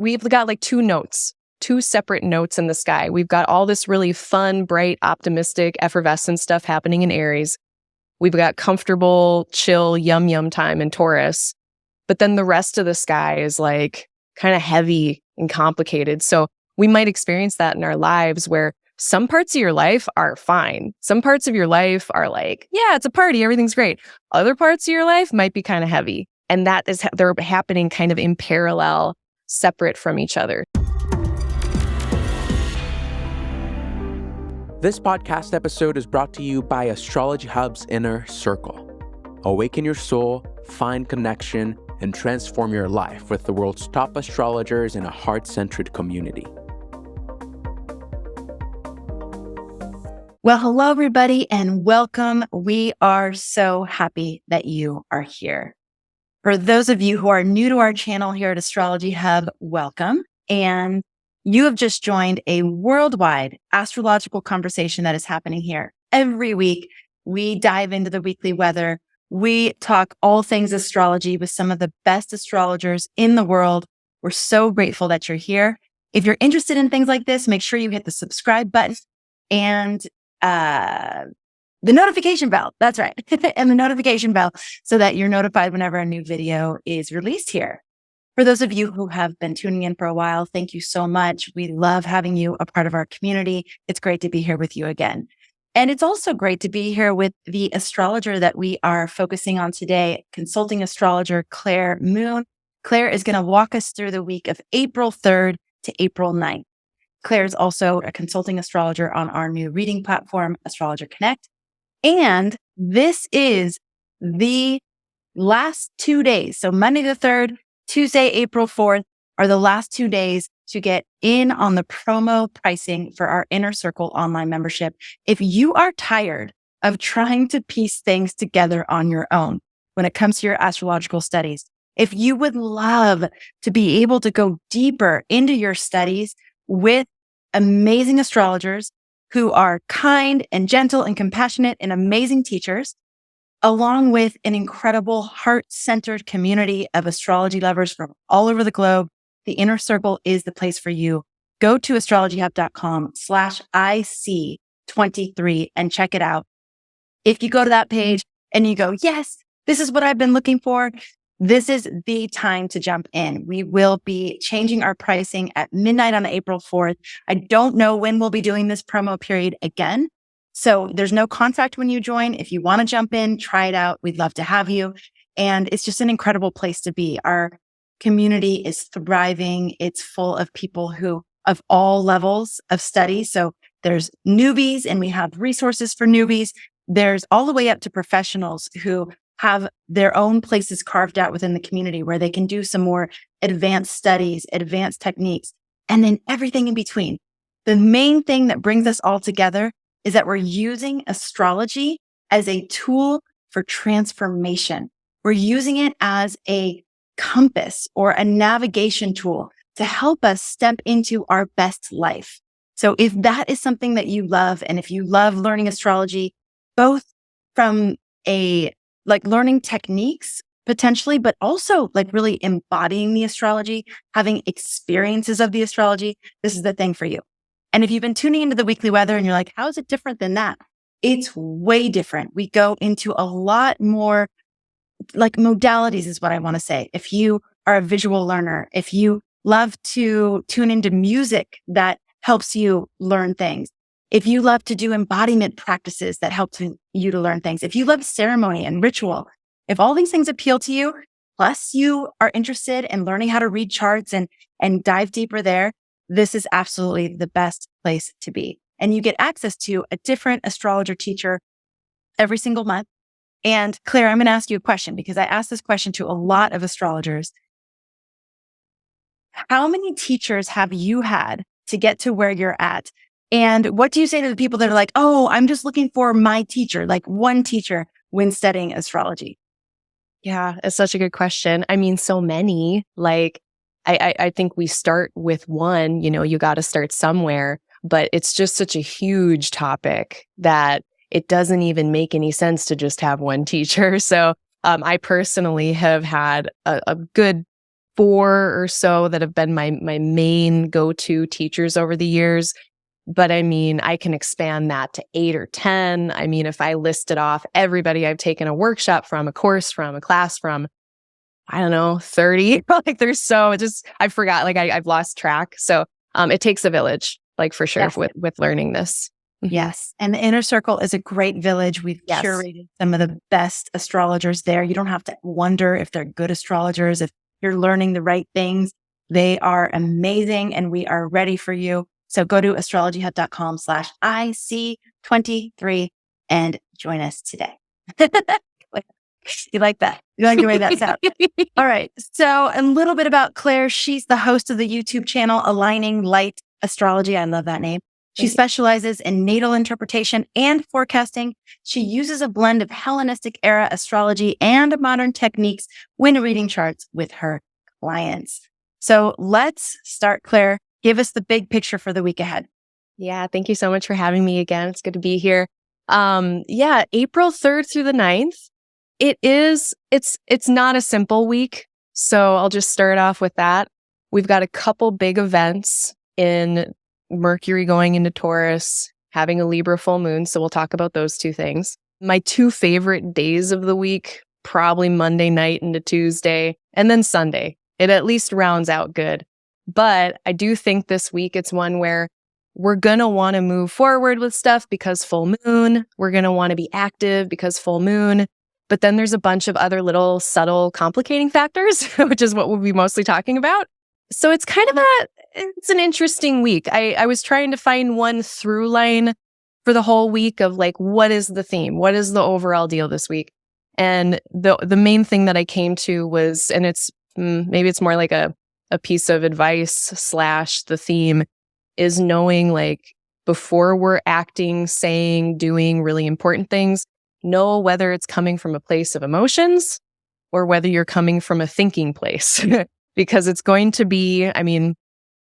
we've got like two separate notes in the sky. We've got all this really fun, bright, optimistic, effervescent stuff happening in Aries. We've got comfortable, chill, yum time in Taurus. But then the rest of the sky is like kind of heavy and complicated. So we might experience that in our lives where some parts of your life are fine. Some parts of your life are like, yeah, it's a party, everything's great. Other parts of your life might be kind of heavy. And they're happening kind of in parallel, separate from each other. This podcast episode is brought to you by Astrology Hub's Inner Circle. Awaken your soul, find connection, and transform your life with the world's top astrologers in a heart-centered community. Well, hello, everybody, and welcome. We are so happy that you are here. For those of you who are new to our channel here at Astrology Hub, welcome. And you have just joined a worldwide astrological conversation that is happening here. Every week, we dive into the weekly weather. We talk all things astrology with some of the best astrologers in the world. We're so grateful that you're here. If you're interested in things like this, make sure you hit the subscribe button and the notification bell. That's right. And the notification bell so that you're notified whenever a new video is released here. For those of you who have been tuning in for a while, thank you so much. We love having you a part of our community. It's great to be here with you again. And it's also great to be here with the astrologer that we are focusing on today, consulting astrologer Claire Moon. Claire is going to walk us through the week of April 3rd to April 9th. Claire is also a consulting astrologer on our new reading platform, Astrologer Connect. And this is the last 2 days. So Monday the 3rd, Tuesday, April 4th are the last 2 days to get in on the promo pricing for our Inner Circle online membership. If you are tired of trying to piece things together on your own when it comes to your astrological studies, if you would love to be able to go deeper into your studies with amazing astrologers who are kind and gentle and compassionate and amazing teachers, along with an incredible heart-centered community of astrology lovers from all over the globe, the Inner Circle is the place for you. Go to astrologyhub.com/IC23 and check it out. If you go to that page and you go, yes, this is what I've been looking for, this is the time to jump in. We will be changing our pricing at midnight on April 4th. I don't know when we'll be doing this promo period again. So there's no contract when you join. If you want to jump in, try it out. We'd love to have you. And it's just an incredible place to be. Our community is thriving. It's full of people who of all levels of study. So there's newbies and we have resources for newbies. There's all the way up to professionals who have their own places carved out within the community where they can do some more advanced studies, advanced techniques, and then everything in between. The main thing that brings us all together is that we're using astrology as a tool for transformation. We're using it as a compass or a navigation tool to help us step into our best life. So if that is something that you love, and if you love learning astrology, both from learning techniques potentially, but also like really embodying the astrology, having experiences of the astrology, this is the thing for you. And if you've been tuning into the weekly weather and you're like, how is it different than that? It's way different. We go into a lot more like modalities is what I want to say. If you are a visual learner, if you love to tune into music that helps you learn things, if you love to do embodiment practices that help you to learn things, if you love ceremony and ritual, if all these things appeal to you, plus you are interested in learning how to read charts and dive deeper there, this is absolutely the best place to be. And you get access to a different astrologer teacher every single month. And Claire, I'm going to ask you a question because I asked this question to a lot of astrologers. How many teachers have you had to get to where you're at? And what do you say to the people that are like, oh, I'm just looking for my teacher, like one teacher when studying astrology? Yeah, it's such a good question. I mean, so many. Like, I think we start with one, you got to start somewhere, but it's just such a huge topic that it doesn't even make any sense to just have one teacher. So I personally have had a good 4 or so that have been my main go-to teachers over the years. But I mean, I can expand that to 8 or 10. I mean, if I listed off everybody I've taken a workshop from, a course from, a class from, I don't know, 30. Like there's so I forgot, like I've lost track. So it takes a village, like for sure, Yes. with learning this. Yes. And the Inner Circle is a great village. We've curated some of the best astrologers there. You don't have to wonder if they're good astrologers, if you're learning the right things. They are amazing and we are ready for you. So go to astrologyhub.com/IC23 and join us today. You like that? You like the way that sounds? All right. So a little bit about Claire. She's the host of the YouTube channel, Aligning Light Astrology. I love that name. She specializes in natal interpretation and forecasting. She uses a blend of Hellenistic era astrology and modern techniques when reading charts with her clients. So let's start, Claire. Give us the big picture for the week ahead. Yeah, thank you so much for having me again. It's good to be here. April 3rd through the 9th. It's not a simple week. So I'll just start off with that. We've got a couple big events in Mercury going into Taurus, having a Libra full moon. So we'll talk about those two things. My 2 favorite days of the week, probably Monday night into Tuesday, and then Sunday. It at least rounds out good. But I do think this week it's one where we're going to want to move forward with stuff because full moon. We're going to want to be active because full moon. But then there's a bunch of other little subtle complicating factors, which is what we'll be mostly talking about. So it's kind of it's an interesting week. I was trying to find one through line for the whole week of like, what is the theme? What is the overall deal this week? And the main thing that I came to was, and it's maybe it's more like a piece of advice / the theme is knowing like before we're acting, saying, doing really important things, know whether it's coming from a place of emotions or whether you're coming from a thinking place. Because it's going to be, I mean,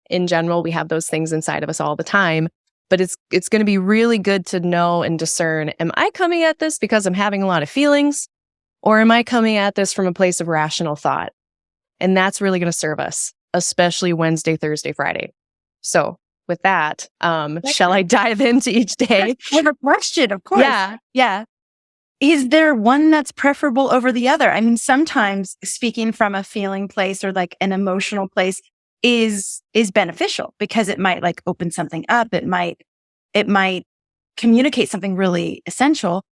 in general, we have those things inside of us all the time, but it's going to be really good to know and discern, am I coming at this because I'm having a lot of feelings or am I coming at this from a place of rational thought? And that's really going to serve us, especially Wednesday, Thursday, Friday. So with that, shall I dive into each day? I have a question, of course. Yeah. Is there one that's preferable over the other? I mean, sometimes speaking from a feeling place or like an emotional place is beneficial because it might like open something up. It might communicate something really essential.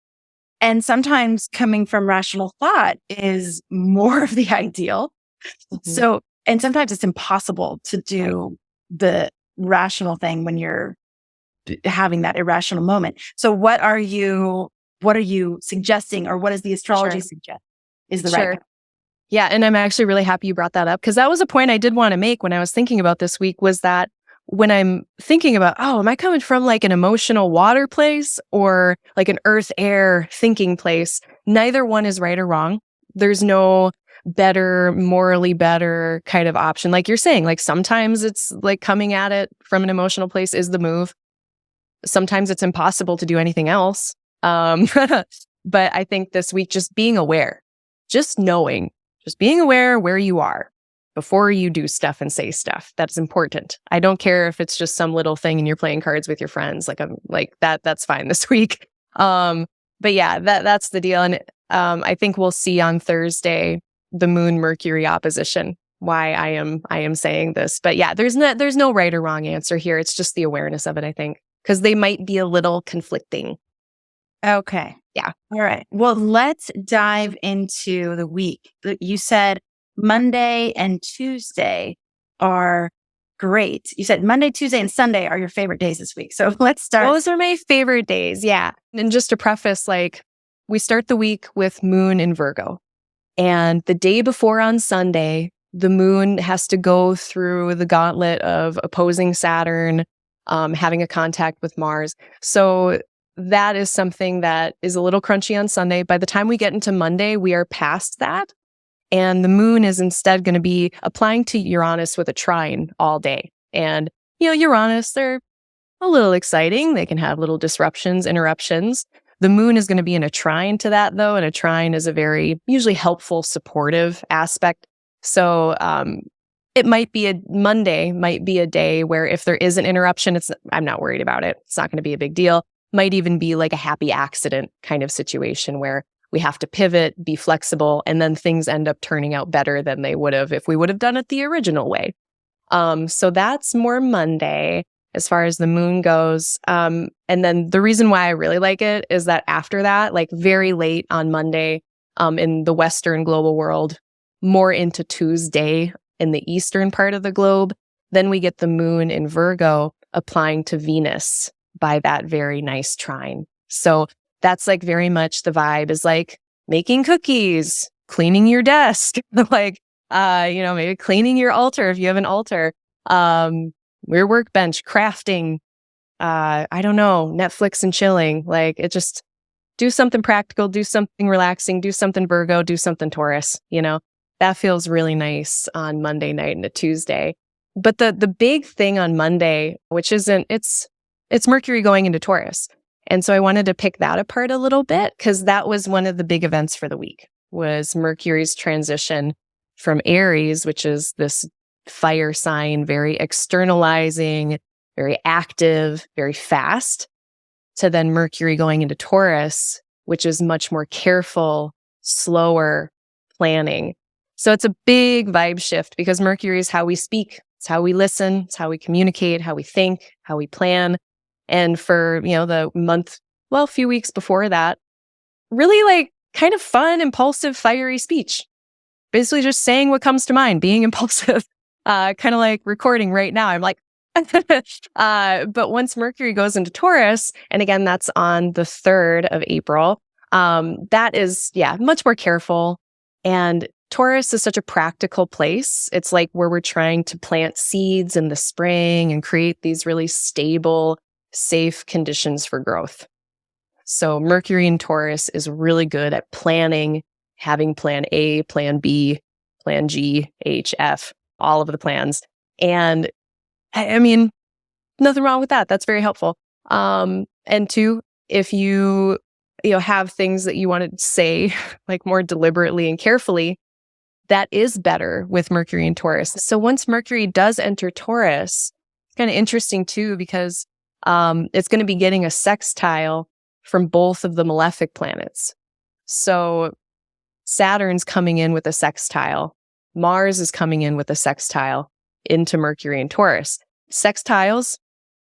And sometimes coming from rational thought is more of the ideal. Mm-hmm. So, and sometimes it's impossible to do the rational thing when you're having that irrational moment. So what are you suggesting, or what does the astrology suggest is the right? Yeah. And I'm actually really happy you brought that up because that was a point I did want to make when I was thinking about this week was that when I'm thinking about, am I coming from like an emotional water place or like an earth air thinking place? Neither one is right or wrong. There's no better, morally better kind of option. Like you're saying, like sometimes it's like coming at it from an emotional place is the move. Sometimes it's impossible to do anything else. But I think this week, just being aware, just being aware where you are before you do stuff and say stuff. That's important. I don't care if it's just some little thing and you're playing cards with your friends. Like I'm like that's fine this week. But yeah, that's the deal. And I think we'll see on Thursday the Moon Mercury opposition. Why I am saying this, but yeah, there's no right or wrong answer here. It's just the awareness of it. I think because they might be a little conflicting. Okay. Yeah. All right. Well, let's dive into the week. You said Monday and Tuesday are great. You said Monday, Tuesday, and Sunday are your favorite days this week. So let's start. Those are my favorite days. Yeah. And just to preface, like we start the week with Moon in Virgo. And the day before on Sunday, the Moon has to go through the gauntlet of opposing Saturn, having a contact with Mars. So that is something that is a little crunchy on Sunday. By the time we get into Monday, we are past that. And the Moon is instead going to be applying to Uranus with a trine all day. And, Uranus, they're a little exciting. They can have little disruptions, interruptions. The Moon is going to be in a trine to that, though. And a trine is a very usually helpful, supportive aspect. So it might be Monday might be a day where if there is an interruption, I'm not worried about it. It's not going to be a big deal. Might even be like a happy accident kind of situation where we have to pivot, be flexible, and then things end up turning out better than they would have if we would have done it the original way. So that's more Monday as far as the moon goes. And then the reason why I really like it is that after that, like very late on Monday, in the Western global world, more into Tuesday in the Eastern part of the globe, then we get the moon in Virgo applying to Venus by that very nice trine. So that's like very much the vibe is like making cookies, cleaning your desk, like, maybe cleaning your altar if you have an altar, your workbench, crafting, I don't know, Netflix and chilling. Like it just do something practical, do something relaxing, do something Virgo, do something Taurus, that feels really nice on Monday night and a Tuesday. But the big thing on Monday, which it's Mercury going into Taurus. And so I wanted to pick that apart a little bit because that was one of the big events for the week was Mercury's transition from Aries, which is this fire sign, very externalizing, very active, very fast, to then Mercury going into Taurus, which is much more careful, slower planning. So it's a big vibe shift because Mercury is how we speak, it's how we listen, it's how we communicate, how we think, how we plan. And for, the month, a few weeks before that, really like kind of fun, impulsive, fiery speech. Basically just saying what comes to mind, being impulsive, kind of like recording right now. I'm like, but once Mercury goes into Taurus, and again, that's on the 3rd of April, that is, much more careful. And Taurus is such a practical place. It's like where we're trying to plant seeds in the spring and create these really stable, safe conditions for growth. So Mercury in Taurus is really good at planning, having plan A, plan B, plan G, H, F, all of the plans. And I mean, nothing wrong with that. That's very helpful. And two, if you have things that you want to say like more deliberately and carefully, that is better with Mercury in Taurus. So once Mercury does enter Taurus, it's kind of interesting too, because it's going to be getting a sextile from both of the malefic planets. So Saturn's coming in with a sextile. Mars is coming in with a sextile into Mercury and Taurus. Sextiles,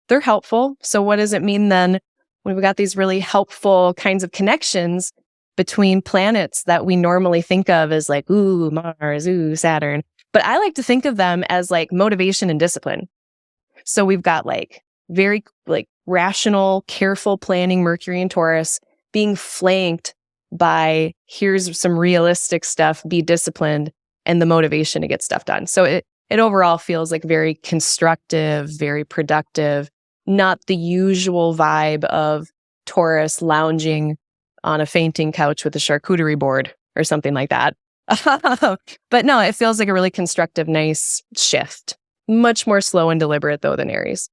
they're helpful. So what does it mean then when we've got these really helpful kinds of connections between planets that we normally think of as like, ooh, Mars, ooh, Saturn. But I like to think of them as like motivation and discipline. So we've got like very like rational, careful planning Mercury and Taurus being flanked by here's some realistic stuff, be disciplined, and the motivation to get stuff done. So it overall feels like very constructive, very productive, not the usual vibe of Taurus lounging on a fainting couch with a charcuterie board or something like that. But no, it feels like a really constructive, nice shift. Much more slow and deliberate though than Aries.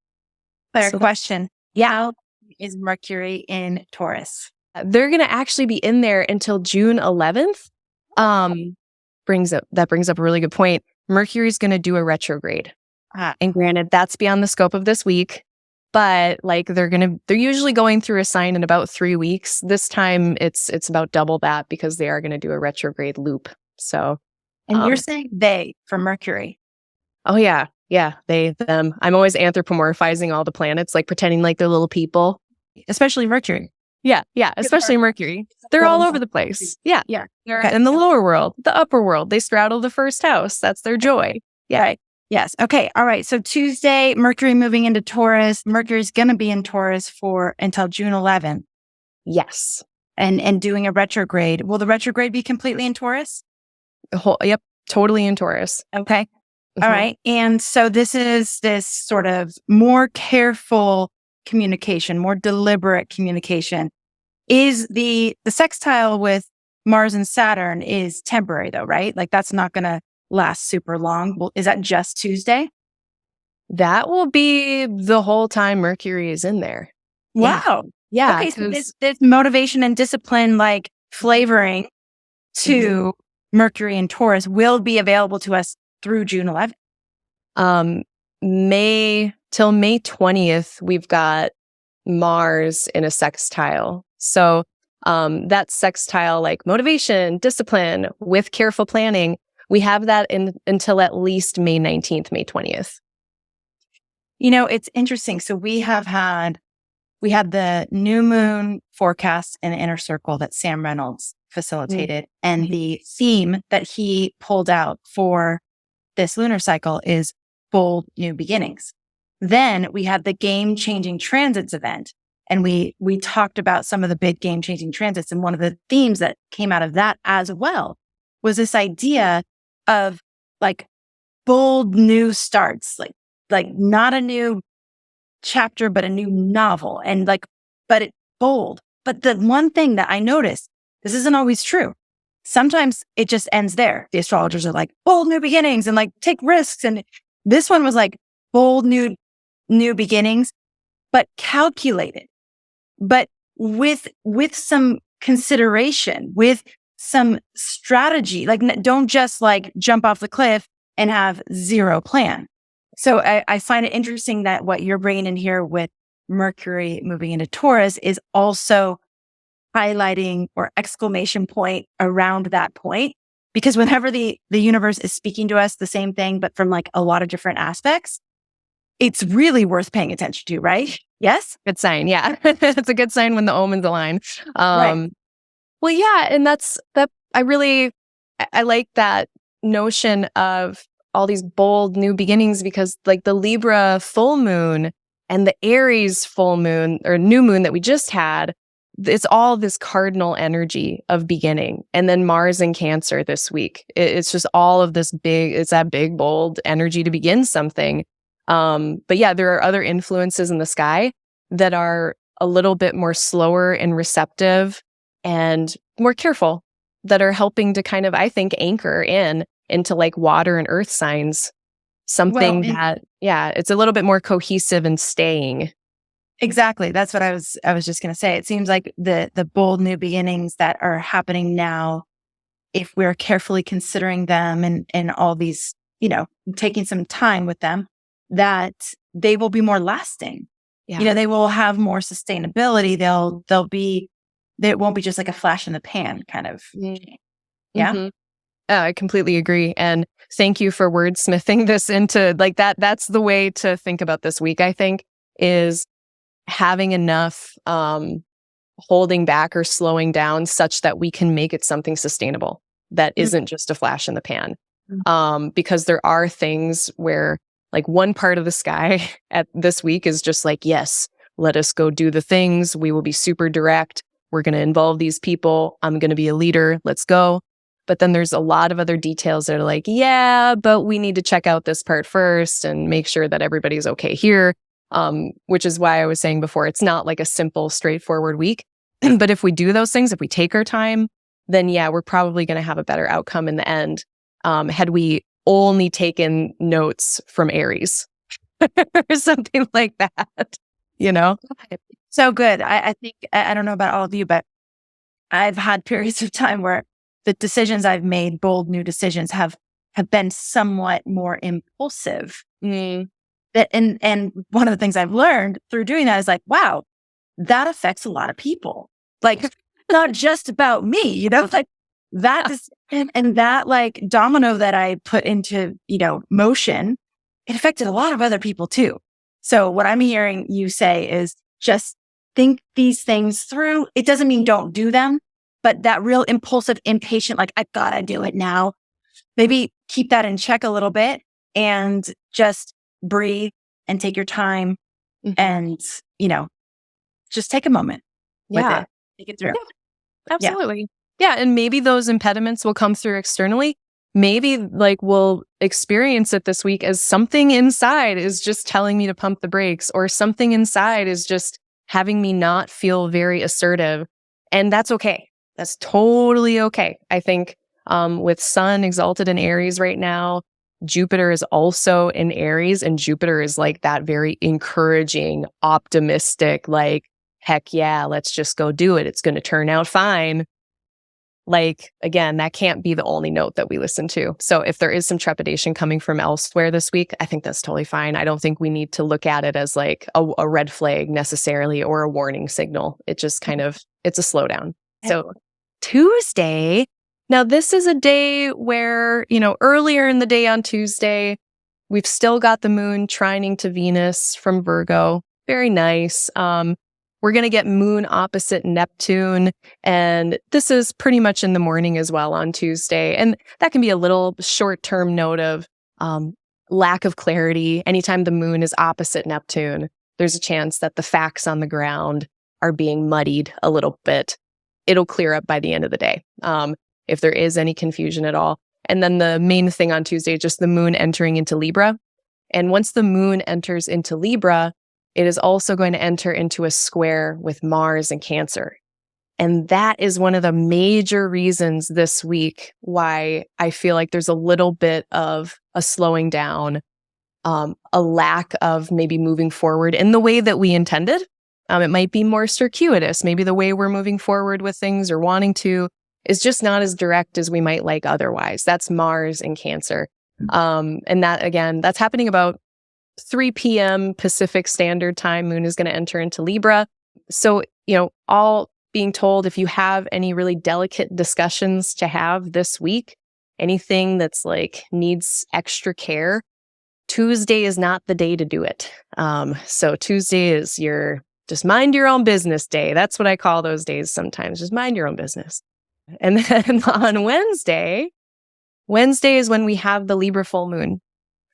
Fair question. Yeah. Is Mercury in Taurus? They're going to actually be in there until June 11th. Brings up a really good point. Mercury's going to do a retrograde. And granted, that's beyond the scope of this week, but like they're usually going through a sign in about 3 weeks. This time it's about double that because they are going to do a retrograde loop. So, and you're saying they for Mercury. Oh yeah. Yeah. They, them. I'm always anthropomorphizing all the planets, like pretending like they're little people. Especially Mercury. Yeah. Yeah. Especially Mercury. They're all over the place. Yeah. Yeah. They're in the lower world, the upper world. They straddle the first house. That's their joy. Yeah. Right. Yes. Okay. All right. So Tuesday, Mercury moving into Taurus. Mercury's going to be in Taurus until June 11th. Yes. And doing a retrograde. Will the retrograde be completely in Taurus? Yep. Totally in Taurus. Okay. All right. And so this is this sort of more careful communication, more deliberate communication. Is the sextile with Mars and Saturn is temporary though, right? Like that's not going to last super long. Well, is that just Tuesday? That will be the whole time Mercury is in there. Wow. Yeah. Okay. So this motivation and discipline, like flavoring to Mercury and Taurus will be available to us through June 11th. May 20th, we've got Mars in a sextile. So that sextile, like motivation, discipline with careful planning, we have that until at least May 19th, May 20th. It's interesting. So we had the new moon forecast in the inner circle that Sam Reynolds facilitated. And the theme that he pulled out for this lunar cycle is bold new beginnings. Then we had the game changing transits event. And we talked about some of the big game changing transits. And one of the themes that came out of that as well was this idea of like bold new starts, like not a new chapter, but a new novel, and but it's bold. But the one thing that I noticed, this isn't always true. Sometimes it just ends there. The astrologers are like bold new beginnings and like take risks. And this one was like bold new beginnings, but calculated, but with some consideration, with some strategy. Like don't just like jump off the cliff and have zero plan. So I find it interesting that what you're bringing in here with Mercury moving into Taurus is also highlighting or exclamation point around that point. Because whenever the universe is speaking to us the same thing, but from like a lot of different aspects, it's really worth paying attention to, right? Yes? Good sign. Yeah. It's a good sign when the omens align. Right. Well, yeah. And I like that notion of all these bold new beginnings, because like the Libra full moon and the Aries full moon or new moon that we just had, it's all this cardinal energy of beginning. And then Mars in Cancer this week. It's just all of this it's that big, bold energy to begin something. But yeah, there are other influences in the sky that are a little bit more slower and receptive and more careful, that are helping to kind of, I think, anchor into like water and earth signs, something it's a little bit more cohesive and staying. Exactly. That's what I was just going to say. It seems like the bold new beginnings that are happening now, if we're carefully considering them and all these, taking some time with them, that they will be more lasting. Yeah. They will have more sustainability. They won't be just like a flash in the pan kind of. Yeah. Mm-hmm. I completely agree. And thank you for wordsmithing this into like that. That's the way to think about this week, I think, is having enough holding back or slowing down such that we can make it something sustainable that isn't just a flash in the pan. Because there are things where like one part of the sky at this week is just like, yes, let us go do the things. We will be super direct. We're going to involve these people. I'm going to be a leader. Let's go. But then there's a lot of other details that are like, yeah, but we need to check out this part first and make sure that everybody's okay here. Which is why I was saying before, it's not like a simple, straightforward week. But if we do those things, if we take our time, then yeah, we're probably going to have a better outcome in the end. Had we only taken notes from Aries or something like that, So good. I think, I don't know about all of you, but I've had periods of time where the decisions I've made, bold new decisions, have been somewhat more impulsive. That and one of the things I've learned through doing that is like, wow, that affects a lot of people. Like not just about me, like that is, and that like domino that I put into, motion, it affected a lot of other people too. So what I'm hearing you say is just think these things through. It doesn't mean don't do them, but that real impulsive, impatient, like I gotta do it now. Maybe keep that in check a little bit and just breathe and take your time and, just take a moment with it. Take it through. Yeah, absolutely. Yeah. And maybe those impediments will come through externally. Maybe like we'll experience it this week as something inside is just telling me to pump the brakes, or something inside is just having me not feel very assertive. And that's okay. That's totally okay. I think with Sun exalted in Aries right now, Jupiter is also in Aries, and Jupiter is like that very encouraging, optimistic, like, heck yeah, let's just go do it. It's going to turn out fine. like, again, that can't be the only note that we listen to. So if there is some trepidation coming from elsewhere this week, I think that's totally fine. I don't think we need to look at it as like a red flag necessarily or a warning signal. It just kind of, it's a slowdown. So Tuesday, now this is a day where, earlier in the day on Tuesday, we've still got the moon trining to Venus from Virgo. Very nice. We're going to get moon opposite Neptune. And this is pretty much in the morning as well on Tuesday. And that can be a little short-term note of lack of clarity. Anytime the moon is opposite Neptune, there's a chance that the facts on the ground are being muddied a little bit. It'll clear up by the end of the day, if there is any confusion at all. And then the main thing on Tuesday is just the moon entering into Libra. And once the moon enters into Libra, it is also going to enter into a square with Mars and Cancer. And that is one of the major reasons this week why I feel like there's a little bit of a slowing down, a lack of maybe moving forward in the way that we intended. It might be more circuitous. Maybe the way we're moving forward with things or wanting to is just not as direct as we might like otherwise. That's Mars and Cancer. And that, again, that's happening about 3 p.m. Pacific Standard Time. Moon is going to enter into Libra. So, all being told, if you have any really delicate discussions to have this week, anything that's like needs extra care, Tuesday is not the day to do it. So Tuesday is your just mind your own business day. That's what I call those days sometimes. Just mind your own business. And then on Wednesday is when we have the Libra full moon.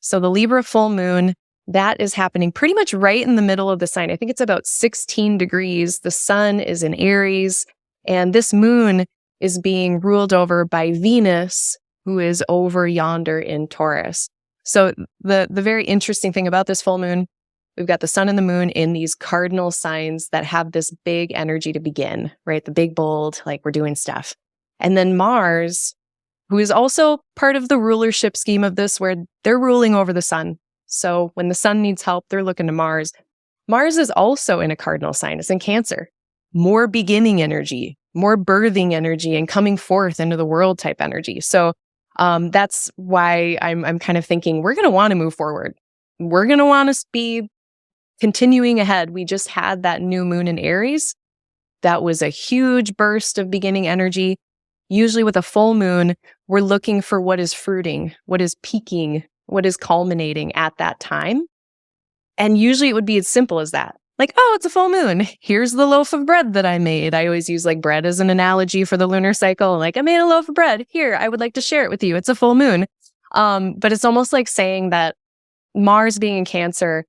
So the Libra full moon, that is happening pretty much right in the middle of the sign. I think it's about 16 degrees. The sun is in Aries, and this moon is being ruled over by Venus, who is over yonder in Taurus. So the very interesting thing about this full moon, we've got the sun and the moon in these cardinal signs that have this big energy to begin, right? The big, bold, like we're doing stuff. And then Mars, who is also part of the rulership scheme of this, where they're ruling over the sun. So when the sun needs help, they're looking to Mars. Mars is also in a cardinal sign. It's in Cancer. More beginning energy, more birthing energy, and coming forth into the world type energy. So that's why I'm kind of thinking we're going to want to move forward. We're going to want to be continuing ahead. We just had that new moon in Aries. That was a huge burst of beginning energy. Usually with a full moon, we're looking for what is fruiting, what is peaking, what is culminating at that time. And usually it would be as simple as that. Like, oh, it's a full moon. Here's the loaf of bread that I made. I always use like bread as an analogy for the lunar cycle. Like, I made a loaf of bread. Here, I would like to share it with you. It's a full moon. But it's almost like saying that Mars being in Cancer,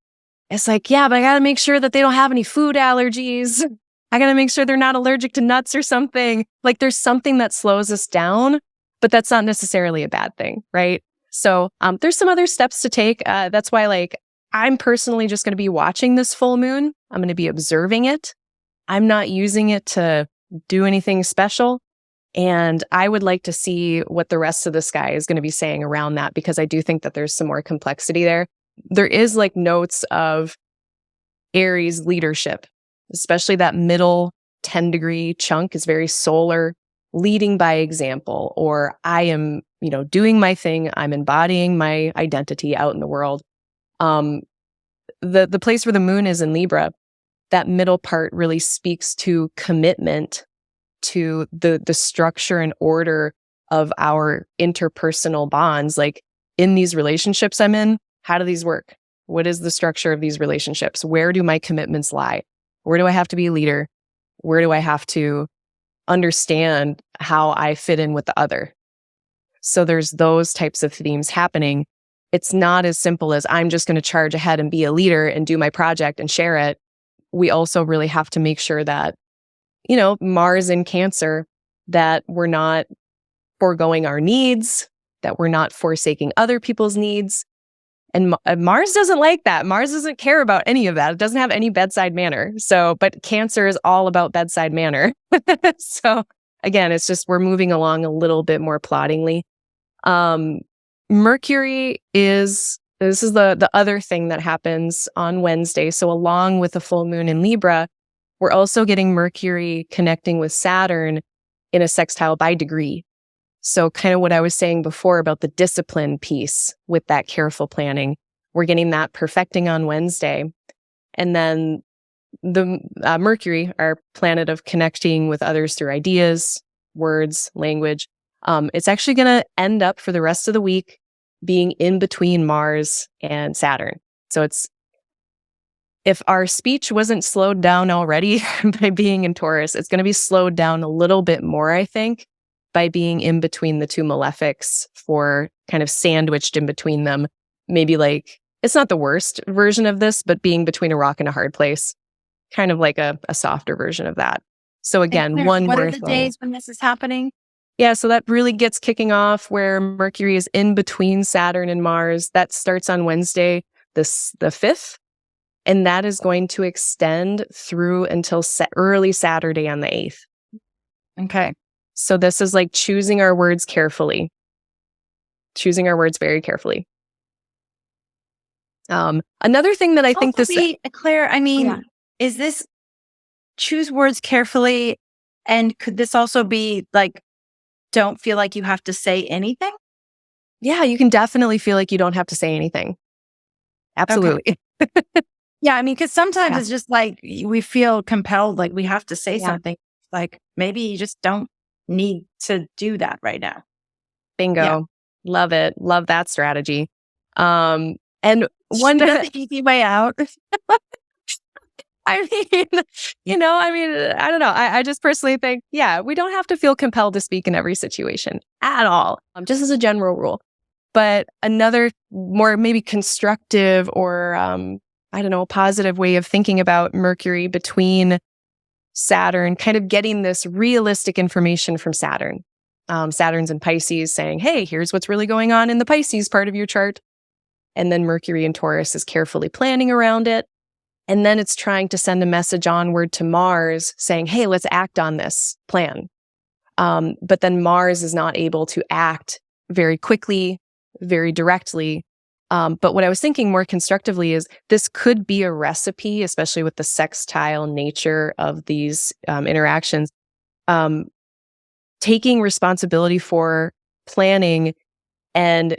it's like, yeah, but I got to make sure that they don't have any food allergies. I got to make sure they're not allergic to nuts or something. Like there's something that slows us down, but that's not necessarily a bad thing, right? So there's some other steps to take. That's why like I'm personally just going to be watching this full moon. I'm going to be observing it. I'm not using it to do anything special. And I would like to see what the rest of the sky is going to be saying around that, because I do think that there's some more complexity there. There is like notes of Aries leadership, especially that middle 10-degree chunk is very solar, leading by example, or I am, doing my thing. I'm embodying my identity out in the world. The place where the moon is in Libra, that middle part really speaks to commitment to the structure and order of our interpersonal bonds. Like in these relationships I'm in, how do these work? What is the structure of these relationships? Where do my commitments lie? Where do I have to be a leader? Where do I have to understand how I fit in with the other? So there's those types of themes happening. It's not as simple as I'm just going to charge ahead and be a leader and do my project and share it. We also really have to make sure that, Mars in Cancer, that we're not foregoing our needs, that we're not forsaking other people's needs. And Mars doesn't like that. Mars doesn't care about any of that. It doesn't have any bedside manner. But Cancer is all about bedside manner. So again, it's just we're moving along a little bit more ploddingly. Mercury this is the other thing that happens on Wednesday. So along with the full moon in Libra, we're also getting Mercury connecting with Saturn in a sextile by degree. So kind of what I was saying before about the discipline piece with that careful planning, we're getting that perfecting on Wednesday. And then the Mercury, our planet of connecting with others through ideas, words, language, it's actually going to end up for the rest of the week being in between Mars and Saturn. So it's, if our speech wasn't slowed down already by being in Taurus, it's going to be slowed down a little bit more, I think, by being in between the two malefics, for kind of sandwiched in between them. Maybe like, it's not the worst version of this, but being between a rock and a hard place, kind of like a softer version of that. So again, Claire, one what more are the thing. days when this is happening? Yeah, so that really gets kicking off where Mercury is in between Saturn and Mars. That starts on Wednesday, the 5th. And that is going to extend through until early Saturday on the 8th. Okay. So this is like choosing our words carefully. Choosing our words very carefully. Another thing that I think Claire, I mean, is this choose words carefully? And could this also be like, don't feel like you have to say anything? Yeah, you can definitely feel like you don't have to say anything. Absolutely. Okay. Yeah, I mean, because sometimes it's just like we feel compelled, like we have to say something. Like maybe you just don't need to do that right now. Bingo. Yeah. Love it. Love that strategy. And one the easy way out. I mean, I don't know. I just personally think, we don't have to feel compelled to speak in every situation at all, just as a general rule. But another more maybe constructive or, positive way of thinking about Mercury between Saturn, kind of getting this realistic information from Saturn. Saturn's in Pisces saying, hey, here's what's really going on in the Pisces part of your chart. And then Mercury in Taurus is carefully planning around it. And then it's trying to send a message onward to Mars saying, hey, let's act on this plan. But then Mars is not able to act very quickly, very directly. But what I was thinking more constructively is this could be a recipe, especially with the sextile nature of these interactions, taking responsibility for planning and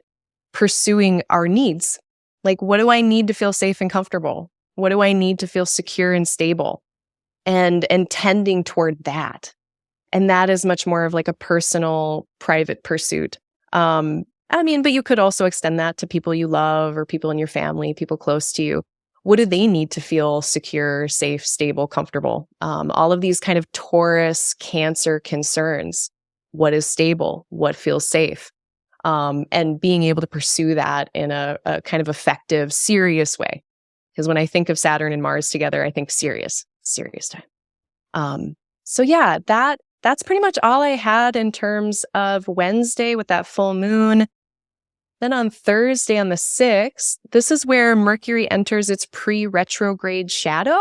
pursuing our needs. Like, what do I need to feel safe and comfortable? What do I need to feel secure and stable? And tending toward that. And that is much more of like a personal, private pursuit. But you could also extend that to people you love or people in your family, people close to you. What do they need to feel secure, safe, stable, comfortable? All of these kind of Taurus, Cancer concerns. What is stable? What feels safe? And being able to pursue that in a kind of effective, serious way. Because when I think of Saturn and Mars together, I think serious time. That's pretty much all I had in terms of Wednesday with that full moon. Then on Thursday, on the 6th, this is where Mercury enters its pre-retrograde shadow.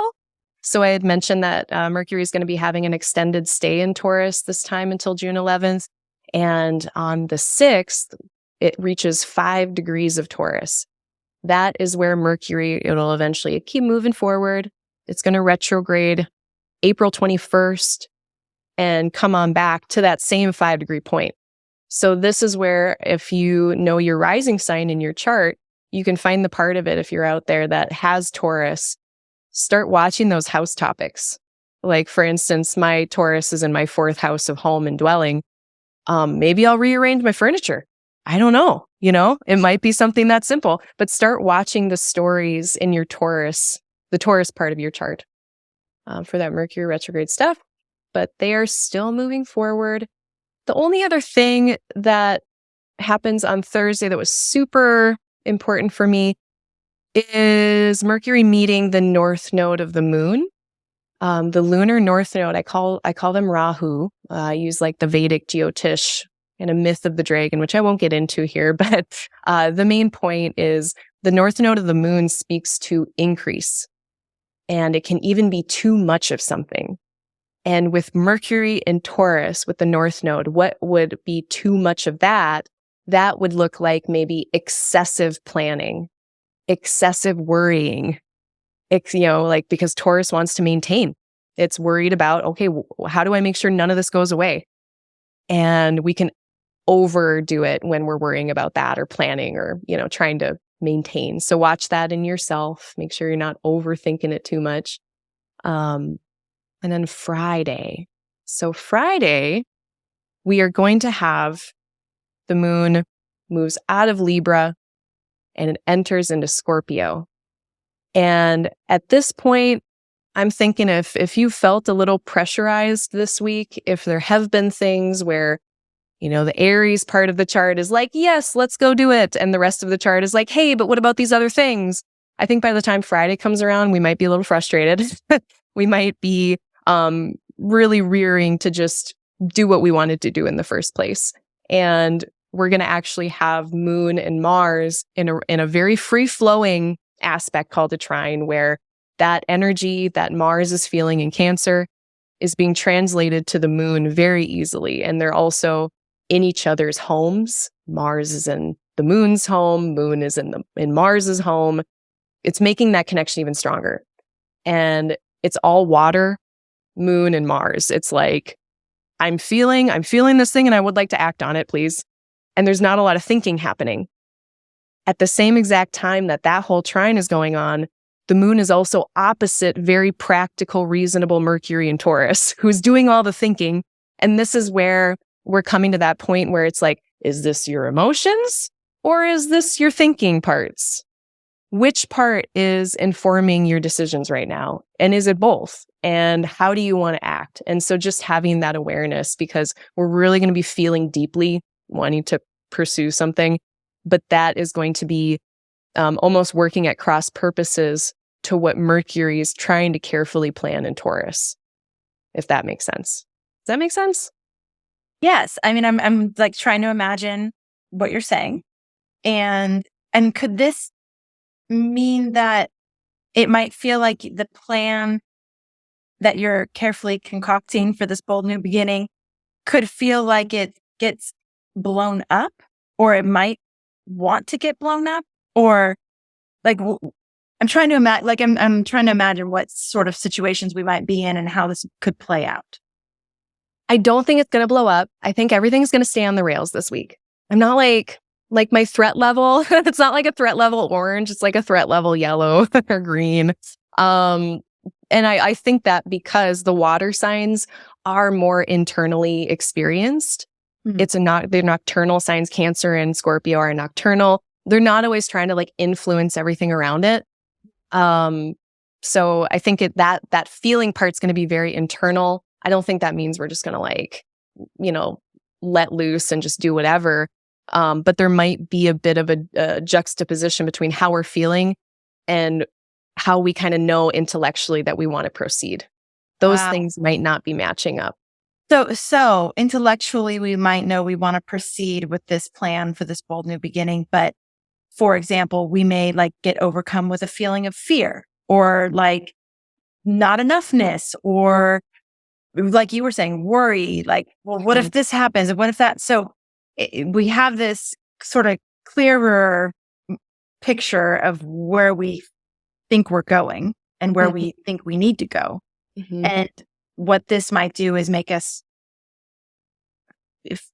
So I had mentioned that Mercury is going to be having an extended stay in Taurus this time until June 11th. And on the 6th, it reaches 5 degrees of Taurus. That is where Mercury, it'll eventually keep moving forward. It's going to retrograde April 21st and come on back to that same 5-degree point. So this is where, if you know your rising sign in your chart, you can find the part of it, if you're out there that has Taurus, start watching those house topics. Like, for instance, my Taurus is in my 4th house of home and dwelling. Maybe I'll rearrange my furniture. I don't know. It might be something that simple, but start watching the stories in your Taurus, the Taurus part of your chart, for that Mercury retrograde stuff. But they are still moving forward. The only other thing that happens on Thursday that was super important for me is Mercury meeting the north node of the moon. The lunar north node, I call them Rahu. I use like the Vedic Jyotish and a myth of the dragon, which I won't get into here, but the main point is the north node of the moon speaks to increase, and it can even be too much of something. And with Mercury in Taurus, with the north node, what would be too much of that? That would look like maybe excessive planning, excessive worrying, because Taurus wants to maintain. It's worried about, okay, how do I make sure none of this goes away? And we can overdo it when we're worrying about that or planning or, trying to maintain. So watch that in yourself. Make sure you're not overthinking it too much. And then Friday. So Friday, we are going to have the moon moves out of Libra and it enters into Scorpio. And at this point, I'm thinking if you felt a little pressurized this week, if there have been things where, the Aries part of the chart is like, yes, let's go do it. And the rest of the chart is like, hey, but what about these other things? I think by the time Friday comes around, we might be a little frustrated. We might be really rearing to just do what we wanted to do in the first place. And we're going to actually have Moon and Mars in a very free-flowing aspect called a trine, where that energy that Mars is feeling in Cancer is being translated to the Moon very easily. And they're also in each other's homes. Mars is in the Moon's home. Moon is in Mars's home. It's making that connection even stronger. And it's all water, Moon and Mars. It's like, I'm feeling this thing and I would like to act on it, please. And there's not a lot of thinking happening. At the same exact time that whole trine is going on, the Moon is also opposite very practical, reasonable Mercury in Taurus, who's doing all the thinking. And this is where we're coming to that point where it's like, is this your emotions or is this your thinking parts? Which part is informing your decisions right now? And is it both? And how do you want to act? And so just having that awareness, because we're really going to be feeling deeply wanting to pursue something, but that is going to be almost working at cross purposes to what Mercury is trying to carefully plan in Taurus, if that makes sense. Does that make sense? Yes. I mean, I'm like trying to imagine what you're saying. And could this mean that it might feel like the plan that you're carefully concocting for this bold new beginning could feel like it gets blown up, or it might want to get blown up, or like I'm trying to imagine, like I'm trying to imagine what sort of situations we might be in and how this could play out. I don't think it's going to blow up. I think everything's going to stay on the rails this week. I'm not like my threat level. It's not like a threat level orange. It's like a threat level yellow or green. And I think that because the water signs are more internally experienced, they're nocturnal signs. Cancer and Scorpio are nocturnal. They're not always trying to like influence everything around it. So I think that feeling part's going to be very internal. I don't think that means we're just going to let loose and just do whatever. But there might be a bit of a juxtaposition between how we're feeling and how we kind of know intellectually that we want to proceed. Those things might not be matching up. So intellectually, we might know we want to proceed with this plan for this bold new beginning. But for example, we may like get overcome with a feeling of fear or like not enoughness, or like you were saying, worry, like, well, what if this happens? And what if that? So we have this sort of clearer picture of where we think we're going and where we think we need to go. Mm-hmm. And what this might do is make us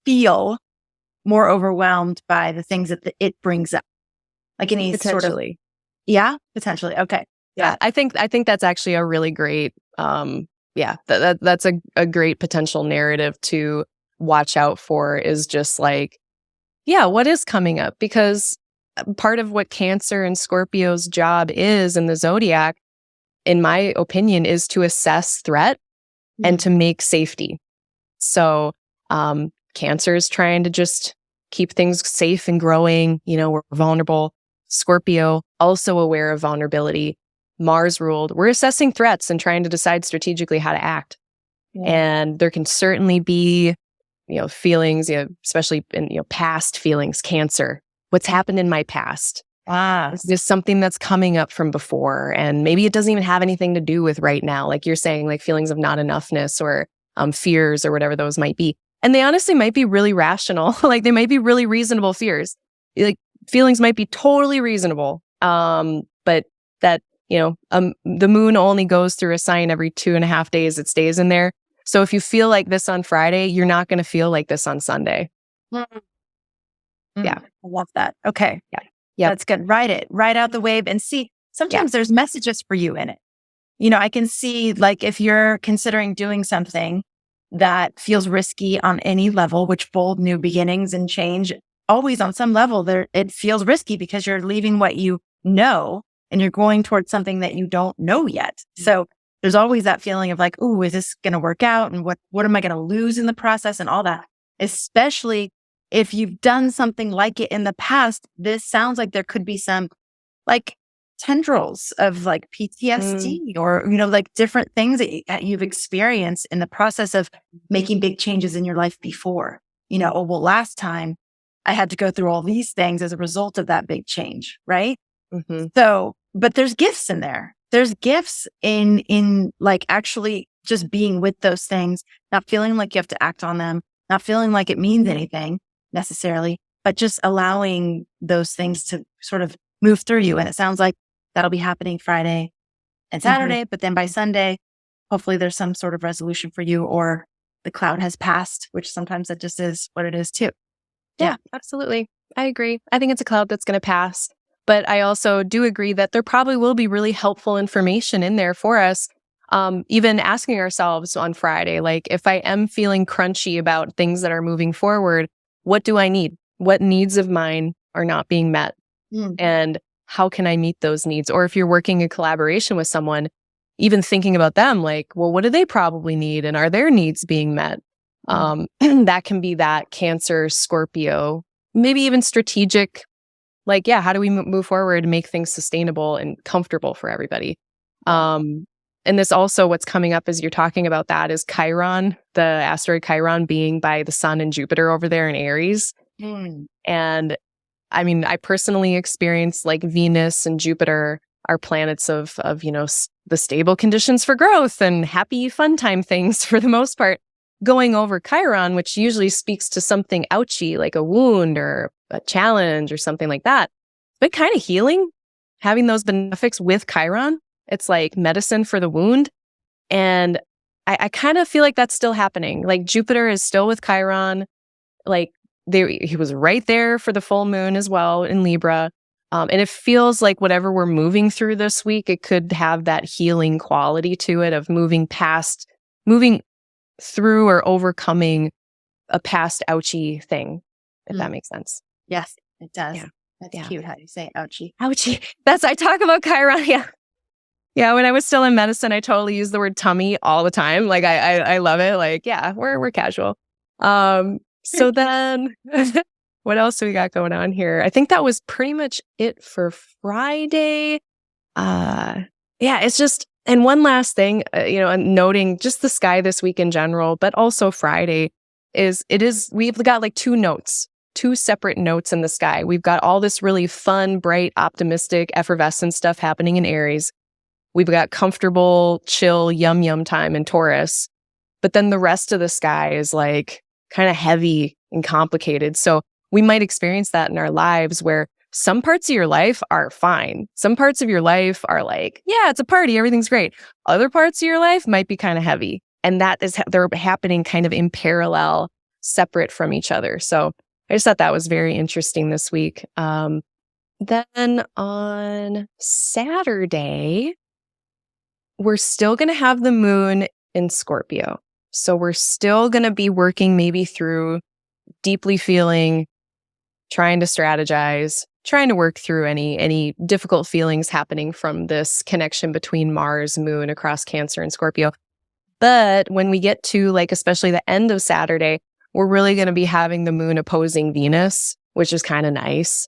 feel more overwhelmed by the things that it brings up. Like any sort of, potentially. Okay. Yeah. I think that's actually a really great, that's a great potential narrative to watch out for, is just like, what is coming up? Because part of what Cancer and Scorpio's job is in the zodiac, in my opinion, is to assess threat and to make safety. So Cancer is trying to just keep things safe and growing. We're vulnerable. Scorpio, also aware of vulnerability. Mars ruled. We're assessing threats and trying to decide strategically how to act. Yeah. And there can certainly be, feelings, especially in, past feelings, Cancer. What's happened in my past? Is this something that's coming up from before? And maybe it doesn't even have anything to do with right now. Like you're saying, like feelings of not enoughness or fears or whatever those might be. And they honestly might be really rational. Like they might be really reasonable fears. Like feelings might be totally reasonable. But that, the moon only goes through a sign every 2.5 days. It stays in there. So if you feel like this on Friday, you're not going to feel like this on Sunday. Yeah. I love that. Okay. Yeah. Yep. That's good. Write out the wave and see. Sometimes there's messages for you in it. I can see like if you're considering doing something that feels risky on any level, which bold new beginnings and change, always on some level there, it feels risky because you're leaving what you know and you're going towards something that you don't know yet. So there's always that feeling of like, ooh, is this going to work out? And what am I going to lose in the process and all that? Especially if you've done something like it in the past, this sounds like there could be some like tendrils of like PTSD or, like different things that you've experienced in the process of making big changes in your life before. Oh, well, last time I had to go through all these things as a result of that big change, right? Mm-hmm. So, but there's gifts in there. There's gifts in like actually just being with those things, not feeling like you have to act on them, not feeling like it means anything necessarily, but just allowing those things to sort of move through you. And it sounds like that'll be happening Friday and Saturday, but then by Sunday, hopefully there's some sort of resolution for you or the cloud has passed, which sometimes that just is what it is too. Yeah, absolutely. I agree. I think it's a cloud that's going to pass. But I also do agree that there probably will be really helpful information in there for us. Even asking ourselves on Friday, like if I am feeling crunchy about things that are moving forward, what do I need? What needs of mine are not being met? And how can I meet those needs? Or if you're working in collaboration with someone, even thinking about them, like, well, what do they probably need? And are their needs being met? That can be that Cancer, Scorpio, maybe even strategic, like, how do we move forward and make things sustainable and comfortable for everybody? And this also, what's coming up as you're talking about that is Chiron, the asteroid Chiron being by the Sun and Jupiter over there in Aries. And I mean, I personally experienced like Venus and Jupiter are planets of the stable conditions for growth and happy fun time things for the most part, going over Chiron, which usually speaks to something ouchy, like a wound or a challenge or something like that. But kind of healing, having those benefics with Chiron, it's like medicine for the wound. And I kind of feel like that's still happening. Like Jupiter is still with Chiron. Like he was right there for the full moon as well in Libra. And it feels like whatever we're moving through this week, it could have that healing quality to it of moving through or overcoming a past ouchy thing, if that makes sense. Yes, it does. Yeah. That's cute. How do you say ouchie? Ouchie. I talk about Chiron. Yeah. Yeah. When I was still in medicine, I totally used the word tummy all the time. Like I love it. Like, we're casual. So then what else do we got going on here? I think that was pretty much it for Friday. It's just, and one last thing, and noting just the sky this week in general, but also Friday we've got like two separate notes in the sky. We've got all this really fun, bright, optimistic, effervescent stuff happening in Aries. We've got comfortable, chill, yum time in Taurus. But then the rest of the sky is like kind of heavy and complicated. So we might experience that in our lives where some parts of your life are fine. Some parts of your life are like, it's a party, everything's great. Other parts of your life might be kind of heavy. And they're happening kind of in parallel, separate from each other. So I just thought that was very interesting this week. Then on Saturday, we're still going to have the moon in Scorpio. So we're still going to be working maybe through deeply feeling, trying to strategize, trying to work through any difficult feelings happening from this connection between Mars, moon across Cancer and Scorpio. But when we get to like, especially the end of Saturday, we're really going to be having the moon opposing Venus, which is kind of nice.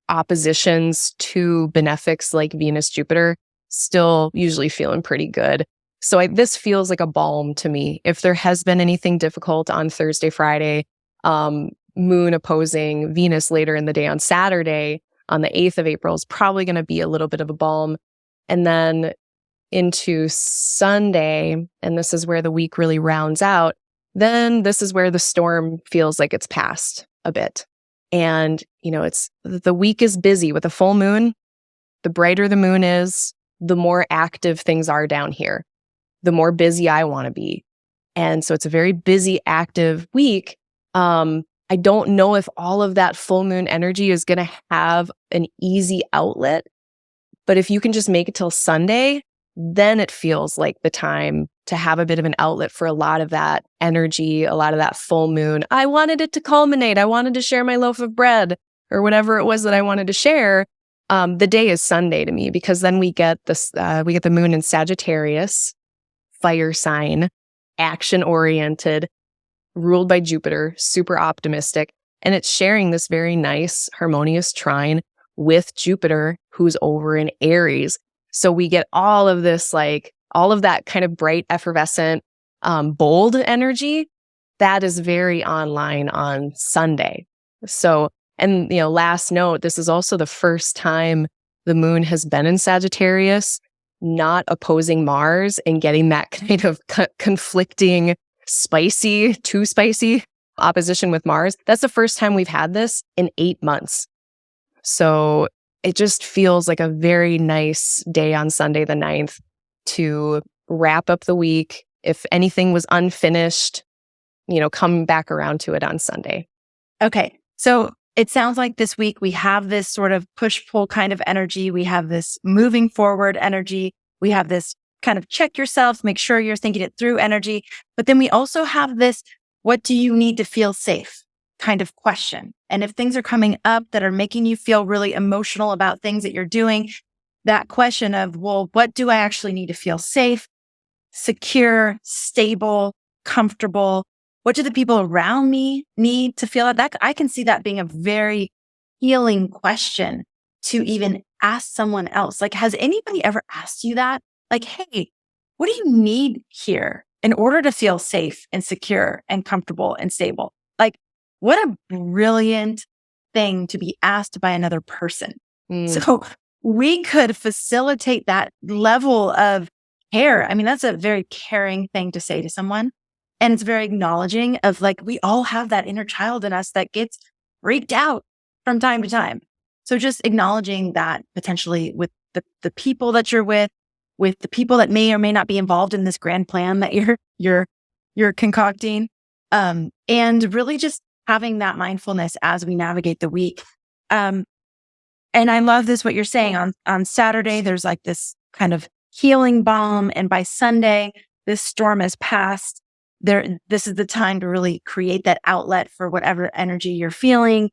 Oppositions to benefics like Venus, Jupiter, still usually feeling pretty good. So this feels like a balm to me. If there has been anything difficult on Thursday, Friday, moon opposing Venus later in the day on Saturday, on the 8th of April, is probably going to be a little bit of a balm. And then into Sunday, and this is where the week really rounds out, then this is where the storm feels like it's passed a bit. And, the week is busy with a full moon. The brighter the moon is, the more active things are down here. the more busy I want to be. And so it's a very busy, active week. I don't know if all of that full moon energy is going to have an easy outlet, but if you can just make it till Sunday, then it feels like the time to have a bit of an outlet for a lot of that energy, a lot of that full moon. I wanted it to culminate. I wanted to share my loaf of bread or whatever it was that I wanted to share. The day is Sunday to me, because then we get this, we get the moon in Sagittarius, fire sign, action oriented, ruled by Jupiter, super optimistic. And it's sharing this very nice, harmonious trine with Jupiter, who's over in Aries. So we get all of this, like all of that kind of bright, effervescent, bold energy that is very online on Sunday. So, and last note, this is also the first time the moon has been in Sagittarius, not opposing Mars and getting that kind of conflicting, too spicy opposition with Mars. That's the first time we've had this in 8 months. So it just feels like a very nice day on Sunday the 9th to wrap up the week. If anything was unfinished, come back around to it on Sunday. Okay. So it sounds like this week we have this sort of push-pull kind of energy. We have this moving forward energy. We have this kind of check yourself, make sure you're thinking it through energy. But then we also have this, what do you need to feel safe kind of question. And if things are coming up that are making you feel really emotional about things that you're doing, that question of, well, what do I actually need to feel safe, secure, stable, comfortable? What do the people around me need to feel that? I can see that being a very healing question to even ask someone else. Like, has anybody ever asked you that? Like, hey, what do you need here in order to feel safe and secure and comfortable and stable? Like, what a brilliant thing to be asked by another person. So we could facilitate that level of care. I mean, that's a very caring thing to say to someone. And it's very acknowledging of, like, we all have that inner child in us that gets freaked out from time to time. So just acknowledging that potentially with the people that you're with the people that may or may not be involved in this grand plan that you're concocting, and really just having that mindfulness as we navigate the week. And I love this, what you're saying on Saturday, there's like this kind of healing balm. And by Sunday, this storm has passed. This is the time to really create that outlet for whatever energy you're feeling,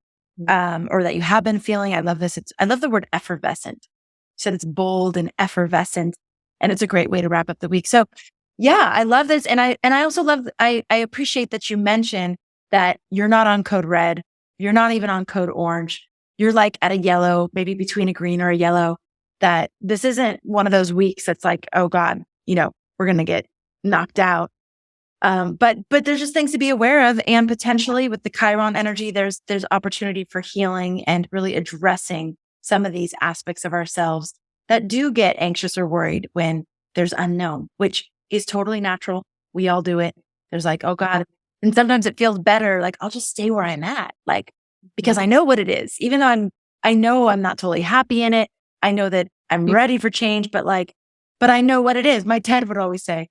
or that you have been feeling. I love this. I love the word effervescent. You said it's bold and effervescent, and it's a great way to wrap up the week. So yeah, I love this. And I also love, I appreciate that you mentioned that you're not on code red. You're not even on code orange. You're like at a yellow, maybe between a green or a yellow, that this isn't one of those weeks that's like, oh God, we're going to get knocked out. But there's just things to be aware of. And potentially with the Chiron energy, there's opportunity for healing and really addressing some of these aspects of ourselves that do get anxious or worried when there's unknown, which is totally natural. We all do it. There's like, oh God. And sometimes it feels better. Like, I'll just stay where I'm at. Like, because I know what it is, even though I know I'm not totally happy in it. I know that I'm ready for change, but I know what it is. My dad would always say,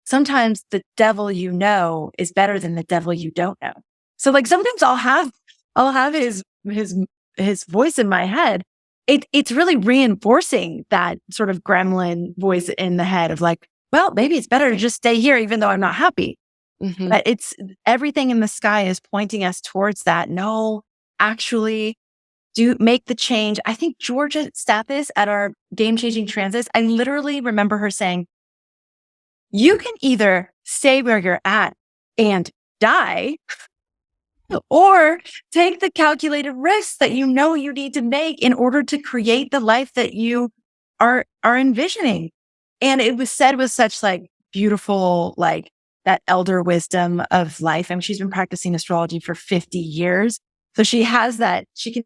sometimes the devil is better than the devil you don't know. So like sometimes I'll have his voice in my head. It's really reinforcing that sort of gremlin voice in the head of like, well, maybe it's better to just stay here even though I'm not happy. Mm-hmm. But it's everything in the sky is pointing us towards that. No, actually do make the change. I think Georgia Stathis at our game-changing transits, I literally remember her saying, you can either stay where you're at and die, or take the calculated risks that you need to make in order to create the life that you are envisioning. And it was said with such like beautiful, like that elder wisdom of life. I mean, she's been practicing astrology for 50 years. So she has that, she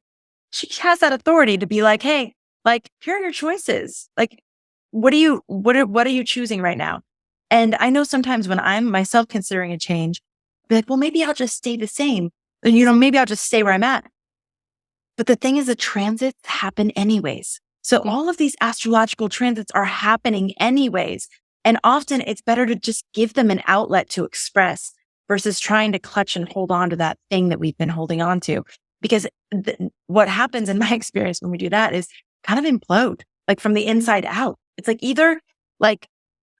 has that authority to be like, hey, like, here are your choices. Like, what are you choosing right now? And I know sometimes when I'm myself considering a change, I'll be like, well, maybe I'll just stay the same. And, maybe I'll just stay where I'm at. But the thing is, the transits happen anyways. So all of these astrological transits are happening anyways. And often it's better to just give them an outlet to express versus trying to clutch and hold on to that thing that we've been holding on to. Because what happens in my experience when we do that is kind of implode, like from the inside out. It's like either like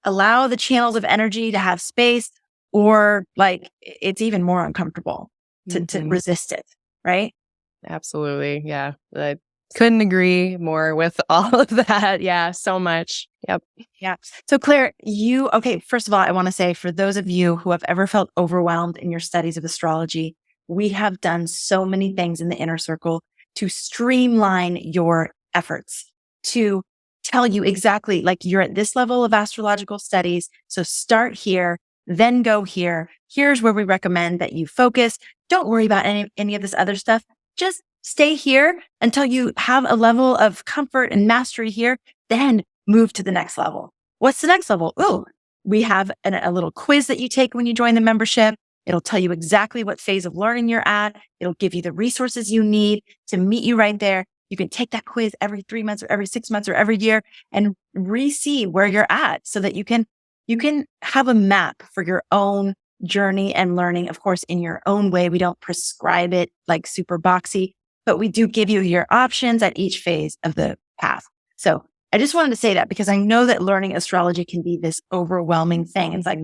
allow the channels of energy to have space, or like it's even more uncomfortable to resist it, right? Absolutely. Yeah. I couldn't agree more with all of that. Yeah, so much. Yep. Yeah. So Claire, first of all, I want to say for those of you who have ever felt overwhelmed in your studies of astrology, we have done so many things in the inner circle to streamline your efforts, to tell you exactly like you're at this level of astrological studies. So start here, then go here. Here's where we recommend that you focus. Don't worry about any of this other stuff. Just stay here until you have a level of comfort and mastery here, then move to the next level. What's the next level? Oh, we have a little quiz that you take when you join the membership. It'll tell you exactly what phase of learning you're at. It'll give you the resources you need to meet you right there. You can take that quiz every 3 months or every 6 months or every year and re-see where you're at so that you can have a map for your own journey and learning, of course, in your own way. We don't prescribe it like super boxy, but we do give you your options at each phase of the path. So I just wanted to say that because I know that learning astrology can be this overwhelming thing. It's like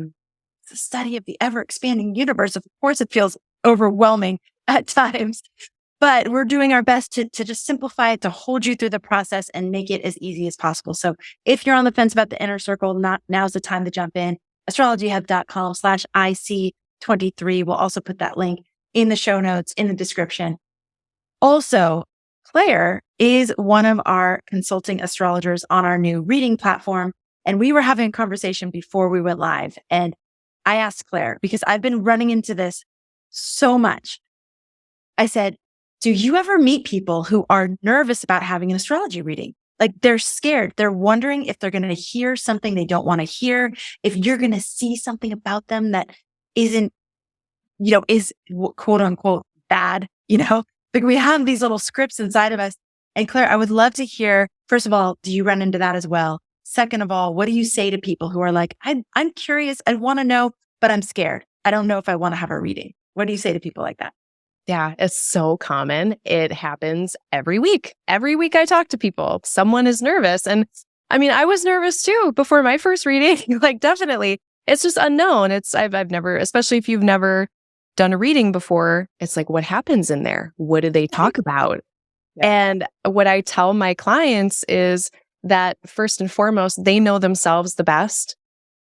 it's a study of the ever expanding universe. Of course, it feels overwhelming at times, but we're doing our best to just simplify it, to hold you through the process and make it as easy as possible. So if you're on the fence about the inner circle, now's the time to jump in. astrologyhub.com/IC23. We'll also put that link in the show notes, in the description. Also, Claire is one of our consulting astrologers on our new reading platform. And we were having a conversation before we went live. And I asked Claire, because I've been running into this so much. I said, do you ever meet people who are nervous about having an astrology reading? Like they're scared. They're wondering if they're going to hear something they don't want to hear, if you're going to see something about them that isn't, is quote unquote bad, Like we have these little scripts inside of us. And Claire, I would love to hear, first of all, do you run into that as well? Second of all, what do you say to people who are like, I'm curious, I want to know, but I'm scared. I don't know if I want to have a reading. What do you say to people like that? Yeah, it's so common. It happens every week. Every week I talk to people, someone is nervous. And I mean, I was nervous too before my first reading, like definitely. It's just unknown. I've never, especially if you've never done a reading before, it's like, what happens in there? What do they talk about? Yeah. And what I tell my clients is that first and foremost, they know themselves the best.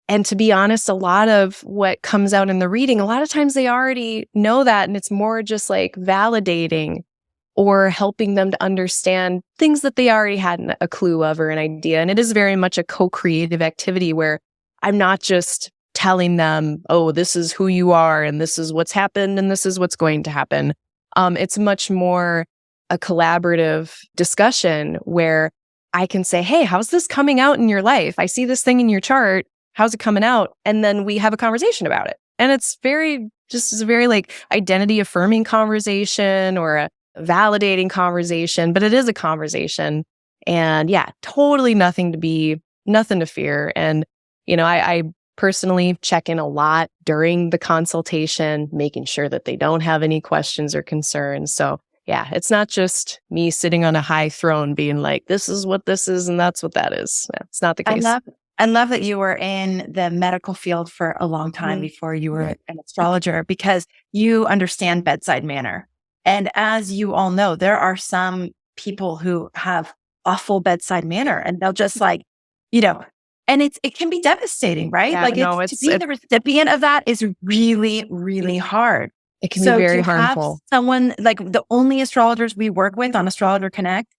And to be honest, a lot of what comes out in the reading, a lot of times they already know that. And it's more just like validating or helping them to understand things that they already had a clue of or an idea. And it is very much a co-creative activity where I'm not just telling them, oh, this is who you are and this is what's happened and this is what's going to happen. It's much more a collaborative discussion where I can say, hey, how's this coming out in your life? I see this thing in your chart. How's it coming out? And then we have a conversation about it. And it's very like identity affirming conversation or a validating conversation, but it is a conversation. And yeah, totally nothing to fear. And, I personally check in a lot during the consultation, making sure that they don't have any questions or concerns. So yeah, it's not just me sitting on a high throne being like, this is what this is and that's what that is. Yeah, it's not the case. I love that you were in the medical field for a long time before you were an astrologer because you understand bedside manner. And as you all know, there are some people who have awful bedside manner and they'll just like, and it can be devastating, right? Yeah, like to be the recipient of that is really, really hard. It can be very harmful. Someone like the only astrologers we work with on Astrologer Connect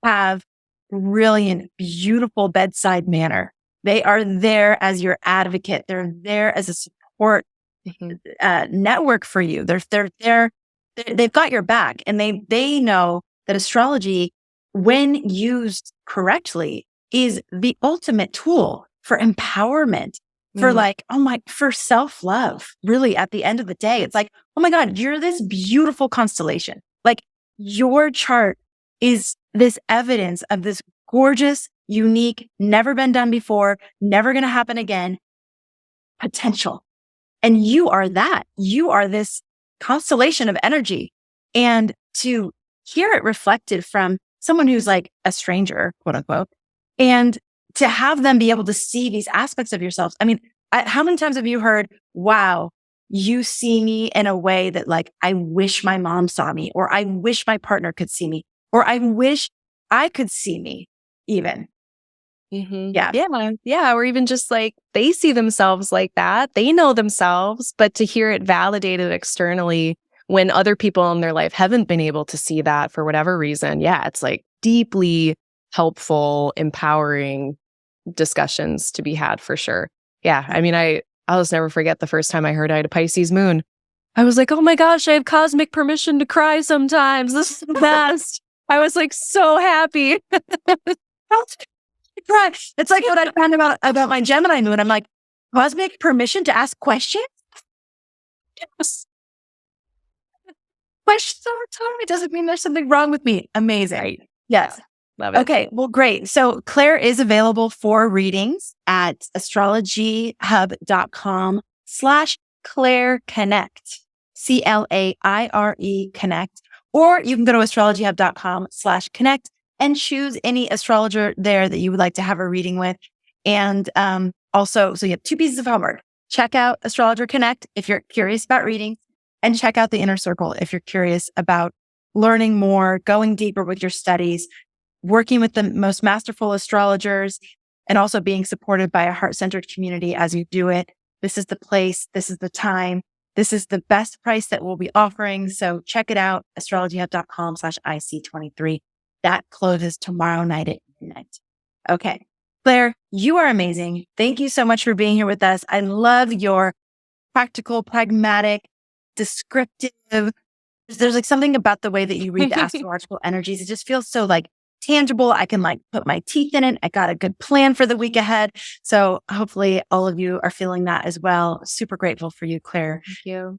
have brilliant, beautiful bedside manner. They are there as your advocate. They're there as a support network for you. They've got your back, and they know that astrology, when used correctly, is the ultimate tool for empowerment, for self-love. Really, at the end of the day, it's like, oh my God, you're this beautiful constellation. Like your chart is this evidence of this gorgeous unique, never been done before, never going to happen again potential. And you are that. You are this constellation of energy. And to hear it reflected from someone who's like a stranger, quote unquote, and to have them be able to see these aspects of yourself. I mean, how many times have you heard, wow, you see me in a way that like, I wish my mom saw me, or I wish my partner could see me, or I wish I could see me even. Mm-hmm. Yeah. Yeah. Or even just like they see themselves like that. They know themselves, but to hear it validated externally when other people in their life haven't been able to see that for whatever reason. Yeah. It's like deeply helpful, empowering discussions to be had for sure. Yeah. I mean, I'll just never forget the first time I heard I had a Pisces moon. I was like, oh my gosh, I have cosmic permission to cry sometimes. This is the best. I was like so happy. It's like what I found about my Gemini moon. I'm like, cosmic permission to ask questions? Yes. Questions over time. It doesn't mean there's something wrong with me. Amazing. Right. Yes. Yeah. Love it. Okay. Well, great. So Claire is available for readings at astrologyhub.com/Claire Connect, CLAIRE Connect, or you can go to astrologyhub.com/connect and choose any astrologer there that you would like to have a reading with. And also, so you have 2 pieces of homework. Check out Astrologer Connect if you're curious about readings, and check out the Inner Circle if you're curious about learning more, going deeper with your studies, working with the most masterful astrologers, and also being supported by a heart-centered community as you do it. This is the place. This is the time. This is the best price that we'll be offering. So check it out, astrologyhub.com/IC23. That closes tomorrow night at midnight. Okay. Claire, you are amazing. Thank you so much for being here with us. I love your practical, pragmatic, descriptive. There's like something about the way that you read the astrological energies. It just feels so like tangible. I can like put my teeth in it. I got a good plan for the week ahead. So hopefully all of you are feeling that as well. Super grateful for you, Claire. Thank you.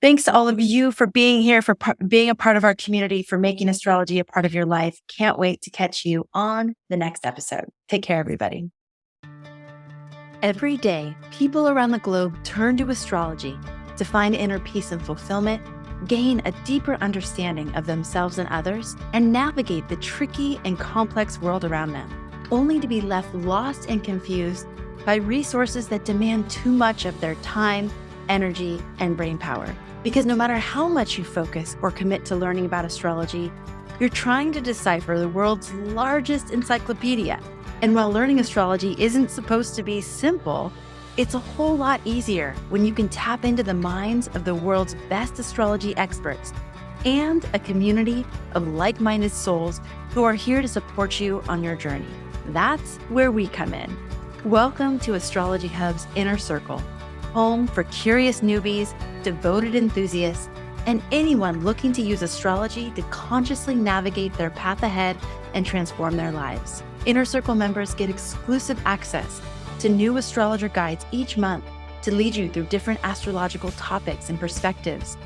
Thanks to all of you for being here, for being a part of our community, for making astrology a part of your life. Can't wait to catch you on the next episode. Take care, everybody. Every day, people around the globe turn to astrology to find inner peace and fulfillment, gain a deeper understanding of themselves and others, and navigate the tricky and complex world around them, only to be left lost and confused by resources that demand too much of their time, energy, and brain power. Because no matter how much you focus or commit to learning about astrology, you're trying to decipher the world's largest encyclopedia. And while learning astrology isn't supposed to be simple, it's a whole lot easier when you can tap into the minds of the world's best astrology experts and a community of like-minded souls who are here to support you on your journey. That's where we come in. Welcome to Astrology Hub's Inner Circle, home for curious newbies, devoted enthusiasts, and anyone looking to use astrology to consciously navigate their path ahead and transform their lives. Inner Circle members get exclusive access to new astrologer guides each month to lead you through different astrological topics and perspectives,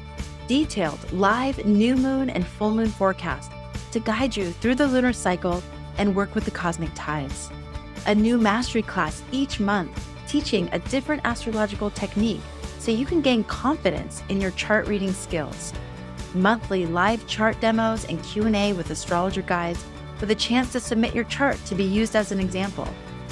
detailed live new moon and full moon forecasts to guide you through the lunar cycle and work with the cosmic tides, a new mastery class each month teaching a different astrological technique so you can gain confidence in your chart reading skills, monthly live chart demos and Q&A with astrologer guides with a chance to submit your chart to be used as an example,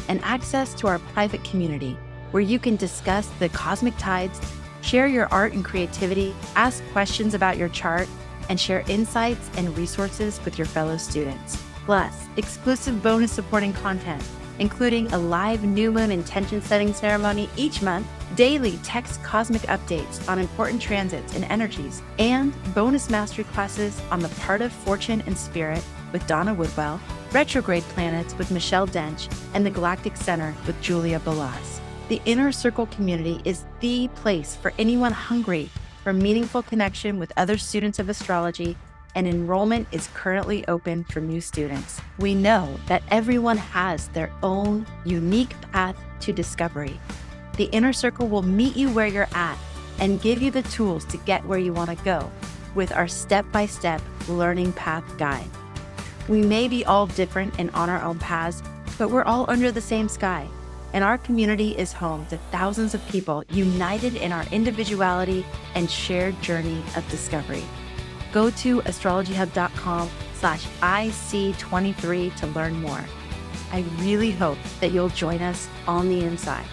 and access to our private community where you can discuss the cosmic tides, share your art and creativity, ask questions about your chart, and share insights and resources with your fellow students. Plus, exclusive bonus supporting content, including a live new moon intention setting ceremony each month, daily text cosmic updates on important transits and energies, and bonus mastery classes on the part of fortune and spirit with Donna Woodwell, retrograde planets with Michelle Dench, and the Galactic Center with Julia Balas. The Inner Circle community is the place for anyone hungry for meaningful connection with other students of astrology, and enrollment is currently open for new students. We know that everyone has their own unique path to discovery. The Inner Circle will meet you where you're at and give you the tools to get where you want to go with our step-by-step learning path guide. We may be all different and on our own paths, but we're all under the same sky. And our community is home to thousands of people united in our individuality and shared journey of discovery. Go to astrologyhub.com/IC23 to learn more. I really hope that you'll join us on the inside.